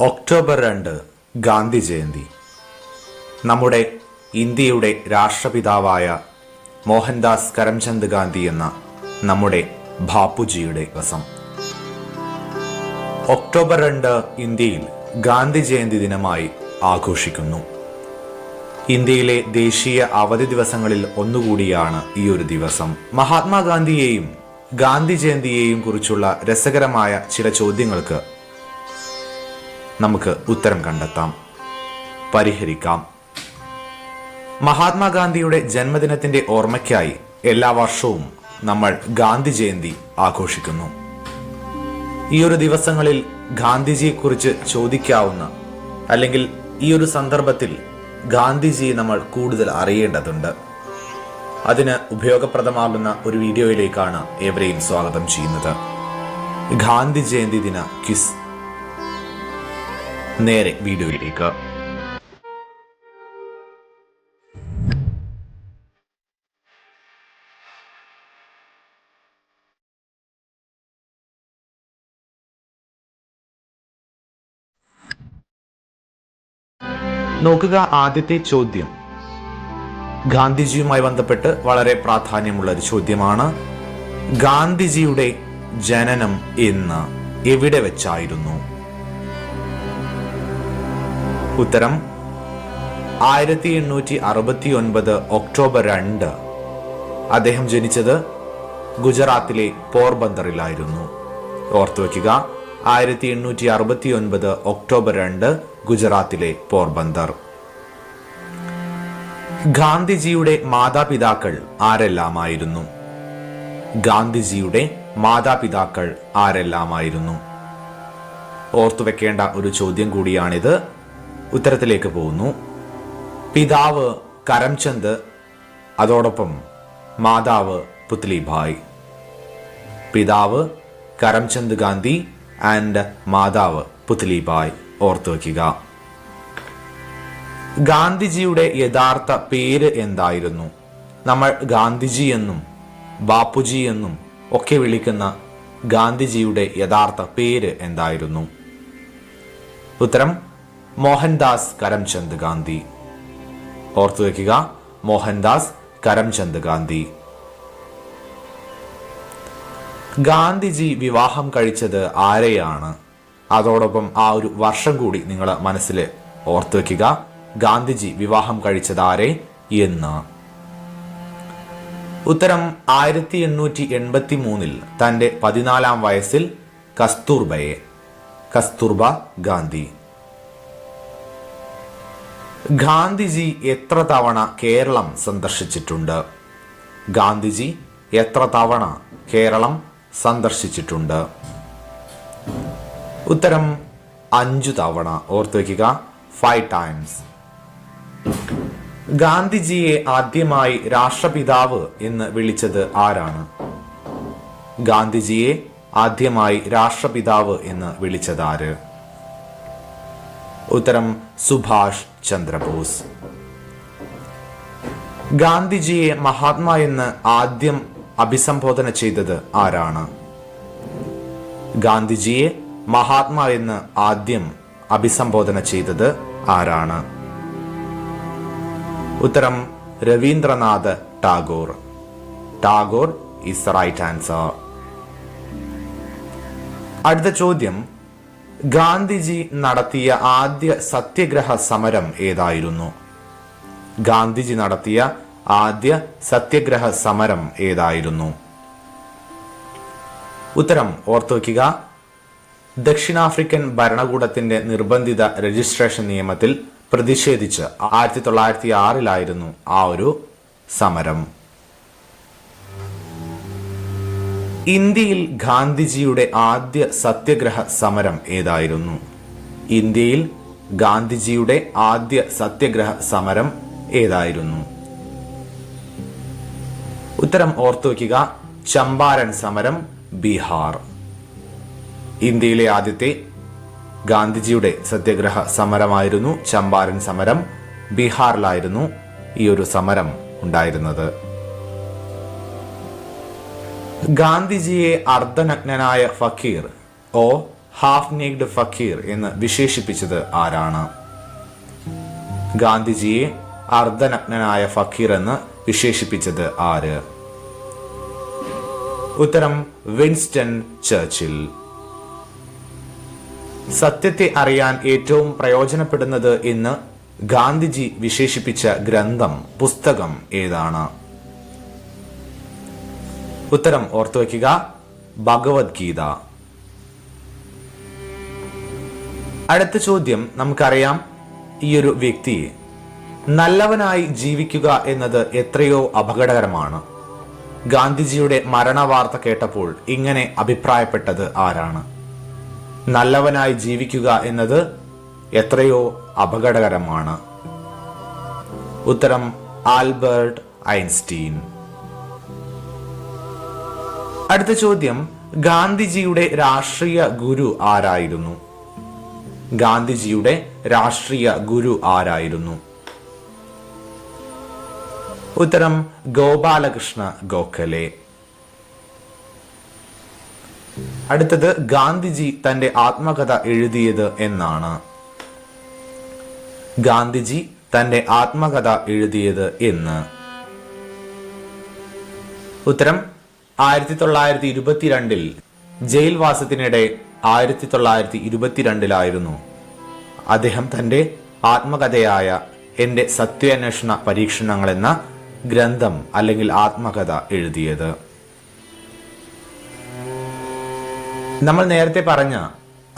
October 2 Gandhi Jayanti. നമ്മുടെ ഇന്ത്യയുടെ രാഷ്ട്രപിതാവായ മോഹൻദാസ് കരംചന്ദ് ഗാന്ധി എന്ന നമ്മുടെ ബാപ്പുജിയുടെ ദിവസം. ഒക്ടോബർ 2 ഇന്ത്യയിൽ ഗാന്ധി ജയന്തി ദിനമായി ആഘോഷിക്കുന്നു. ഇന്ത്യയിലെ ദേശീയ അവധി ദിവസങ്ങളിൽ ഒന്നുകൂടിയാണ് ഈ ഒരു ദിവസം. മഹാത്മാഗാന്ധിയെയും ഗാന്ധി ജയന്തിയെയും കുറിച്ചുള്ള രസകരമായ ചില ചോദ്യങ്ങൾക്ക് നമുക്ക് ഉത്തരം കണ്ടെത്താം, പരിഹരിക്കാം. മഹാത്മാഗാന്ധിയുടെ ജന്മദിനത്തിന്റെ ഓർമ്മയ്ക്കായി എല്ലാ വർഷവും നമ്മൾ ഗാന്ധി ജയന്തി ആഘോഷിക്കുന്നു. ഈ ഒരു ദിവസങ്ങളിൽ ഗാന്ധിജിയെക്കുറിച്ച് ചോദിക്കാവുന്ന അല്ലെങ്കിൽ ഈ ഒരു സന്ദർഭത്തിൽ ഗാന്ധിജിയെ നമ്മൾ കൂടുതൽ അറിയേണ്ടതുണ്ട്. അതിന് ഉപയോഗപ്രദമാകുന്ന ഒരു വീഡിയോയിലേക്കാണ് ഏവരെയും സ്വാഗതം ചെയ്യുന്നത്. ഗാന്ധി ജയന്തി ദിന ക്വിസ്. നേരെ വീഡിയോയിലേക്ക്. നോക്കുക, ആദ്യത്തെ ചോദ്യം ഗാന്ധിജിയുമായി ബന്ധപ്പെട്ട് വളരെ പ്രാധാന്യമുള്ള ഒരു ചോദ്യമാണ്. ഗാന്ധിജിയുടെ ജനനം എന്ന് എവിടെ വെച്ചായിരുന്നു? ഉത്തരം 1869 ഒക്ടോബർ 2. അദ്ദേഹം ജനിച്ചത് ഗുജറാത്തിലെ പോർബന്തറിലായിരുന്നു. ഓർത്തുവെക്കുക, 1869 ഒക്ടോബർ 2 ഗുജറാത്തിലെ പോർബന്തർ. ഗാന്ധിജിയുടെ മാതാപിതാക്കൾ ആരെല്ലാമായിരുന്നു? ഗാന്ധിജിയുടെ മാതാപിതാക്കൾ ആരെല്ലാമായിരുന്നു? ഓർത്തുവെക്കേണ്ട ഒരു ചോദ്യം കൂടിയാണിത്. ഉത്തരത്തിലേക്ക് പോകുന്നു. പിതാവ് കരംചന്ദ്, അതോടൊപ്പം മാതാവ് പുത്ലിഭായ്. പിതാവ് കരംചന്ദ് ഗാന്ധി ആൻഡ് മാതാവ് പുത്ലിഭായ്. ഓർത്തുവെക്കുക. ഗാന്ധിജിയുടെ യഥാർത്ഥ പേര് എന്തായിരുന്നു? നമ്മൾ ഗാന്ധിജി എന്നും ബാപ്പുജി എന്നും ഒക്കെ വിളിക്കുന്ന ഗാന്ധിജിയുടെ യഥാർത്ഥ പേര് എന്തായിരുന്നു? ഉത്തരം മോഹൻദാസ് കരംചന്ദ് ഗാന്ധി. ഓർത്തുവെക്കുക, മോഹൻദാസ് കരംചന്ദ് ഗാന്ധി. ഗാന്ധിജി വിവാഹം കഴിച്ചത് ആരെയാണ്? അതോടൊപ്പം ആ ഒരു വർഷം കൂടി നിങ്ങൾ മനസ്സിൽ ഓർത്തുവെക്കുക. ഗാന്ധിജി വിവാഹം കഴിച്ചത് ആരെ എന്ന്? ഉത്തരം 1883 തന്റെ 14-ാം വയസ്സിൽ കസ്തൂർബ ഗാന്ധി. ഗാന്ധിജി എത്ര തവണ കേരളം സന്ദർശിച്ചിട്ടുണ്ട്? ഗാന്ധിജി എത്ര തവണ കേരളം സന്ദർശിച്ചിട്ടുണ്ട്? ഉത്തരം 5 തവണ. ഓർത്തുവെക്കുക, 5 times. ഗാന്ധിജിയെ ആദ്യമായി രാഷ്ട്രപിതാവ് എന്ന് വിളിച്ചത് ആരാണ്? ഗാന്ധിജിയെ ആദ്യമായി രാഷ്ട്രപിതാവ് എന്ന് വിളിച്ചത് ആര്? ഉത്തരം സുഭാഷ് ചന്ദ്രബോസ്. ഗാന്ധിജിയെ മഹാത്മാ എന്ന് ആദ്യം അഭിസംബോധന ചെയ്തത് ആരാണ്? ഗാന്ധിജിയെ മഹാത്മാ എന്ന് ആദ്യം അഭിസംബോധന ചെയ്തത് ആരാണ്? ഉത്തരം Rabindranath Tagore. Tagore is the right answer. അടുത്ത ചോദ്യം, ഗാന്ധിജി നടത്തിയ ആദ്യ സത്യഗ്രഹ സമരം ഏതായിരുന്നു? ഗാന്ധിജി നടത്തിയ ആദ്യ സത്യഗ്രഹ സമരം ഏതായിരുന്നു? ഉത്തരം ഓർത്തുവെക്കുക, ദക്ഷിണാഫ്രിക്കൻ ഭരണകൂടത്തിന്റെ നിർബന്ധിത രജിസ്ട്രേഷൻ നിയമത്തിൽ പ്രതിഷേധിച്ച് 1906 ആ ഒരു സമരം. ഇന്ത്യയിൽ ഗാന്ധിജിയുടെ ആദ്യ സത്യഗ്രഹ സമരം ഏതായിരുന്നു? ഇന്ത്യയിൽ ഗാന്ധിജിയുടെ ആദ്യ സത്യഗ്രഹ സമരം ഏതായിരുന്നു? ഉത്തരം ഓർത്തുവെക്കുക, ചമ്പാരൻ സമരം, ബീഹാർ. ഇന്ത്യയിലെ ആദ്യത്തെ ഗാന്ധിജിയുടെ സത്യഗ്രഹ സമരമായിരുന്നു ചമ്പാരൻ സമരം. ബീഹാറിലായിരുന്നു ഈ ഒരു സമരം ഉണ്ടായിരുന്നത്. ഗാന്ധിജിയെ അർദ്ധനഗ്നനായ ഫക്കീർ ഹാഫ് നേക്ഡ് ഫക്കീർ എന്ന് വിശേഷിപ്പിച്ചത് ആരാണ്? ഗാന്ധിജിയെ അർദ്ധനഗ്നനായ ഫക്കീർ എന്ന് വിശേഷിപ്പിച്ചത് ആര്? ഉത്തരം വിൻസ്റ്റൺ ചർച്ചിൽ. സത്യത്തെ അറിയാൻ ഏറ്റവും പ്രയോജനപ്പെടുന്നത് എന്ന് ഗാന്ധിജി വിശേഷിപ്പിച്ച ഗ്രന്ഥം, പുസ്തകം ഏതാണ്? ഉത്തരം ഓർത്തുവയ്ക്കുക, ഭഗവത്ഗീത. അടുത്ത ചോദ്യം നമുക്കറിയാം, ഈ ഒരു വ്യക്തിയെ നല്ലവനായി ജീവിക്കുക എന്നത് എത്രയോ അപകടകരമാണ്. ഗാന്ധിജിയുടെ മരണവാർത്ത കേട്ടപ്പോൾ ഇങ്ങനെ അഭിപ്രായപ്പെട്ടത് ആരാണ്? നല്ലവനായി ജീവിക്കുക എന്നത് എത്രയോ അപകടകരമാണ്. ഉത്തരം ആൽബർട്ട് ഐൻസ്റ്റീൻ. അടുത്ത ചോദ്യം, ഗാന്ധിജിയുടെ രാഷ്ട്രീയ ഗുരു ആരായിരുന്നു? ഗാന്ധിജിയുടെ രാഷ്ട്രീയ ഗുരു ആരായിരുന്നു? ഉത്തരം ഗോപാലകൃഷ്ണ ഗോഖലെ. അടുത്തത്, ഗാന്ധിജി തന്റെ ആത്മകഥ എഴുതിയത് എന്നാണ്? ഗാന്ധിജി തന്റെ ആത്മകഥ എഴുതിയത് എന്ന്? ഉത്തരം 1922 ജയിൽവാസത്തിനിടെ 1922 അദ്ദേഹം തന്റെ ആത്മകഥയായ എന്റെ സത്യാന്വേഷണ പരീക്ഷണങ്ങൾ എന്ന ഗ്രന്ഥം അല്ലെങ്കിൽ ആത്മകഥ എഴുതിയത്. നമ്മൾ നേരത്തെ പറഞ്ഞ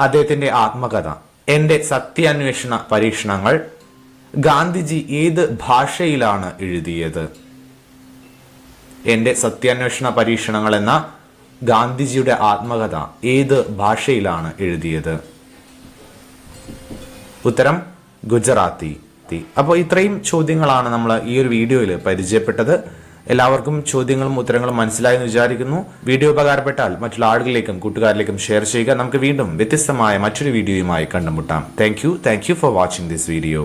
അദ്ദേഹത്തിന്റെ ആത്മകഥ എന്റെ സത്യാന്വേഷണ പരീക്ഷണങ്ങൾ ഗാന്ധിജി ഏത് ഭാഷയിലാണ് എഴുതിയത്? എന്റെ സത്യാന്വേഷണ പരീക്ഷണങ്ങൾ എന്ന ഗാന്ധിജിയുടെ ആത്മകഥ ഏത് ഭാഷയിലാണ് എഴുതിയത്? ഉത്തരം ഗുജറാത്തി. അപ്പോൾ ഇത്രയും ചോദ്യങ്ങളാണ് നമ്മൾ ഈ ഒരു വീഡിയോയിൽ പരിചയപ്പെട്ടത്. എല്ലാവർക്കും ചോദ്യങ്ങളും ഉത്തരങ്ങളും മനസ്സിലായെന്ന് വിചാരിക്കുന്നു. വീഡിയോ ഉപകാരപ്പെട്ടാൽ മറ്റുള്ള ആളുകളിലേക്കും കൂട്ടുകാരിലേക്കും ഷെയർ ചെയ്യുക. നമുക്ക് വീണ്ടും വ്യത്യസ്തമായ മറ്റൊരു വീഡിയോയുമായി കണ്ടുമുട്ടാം. Thank you for watching this video.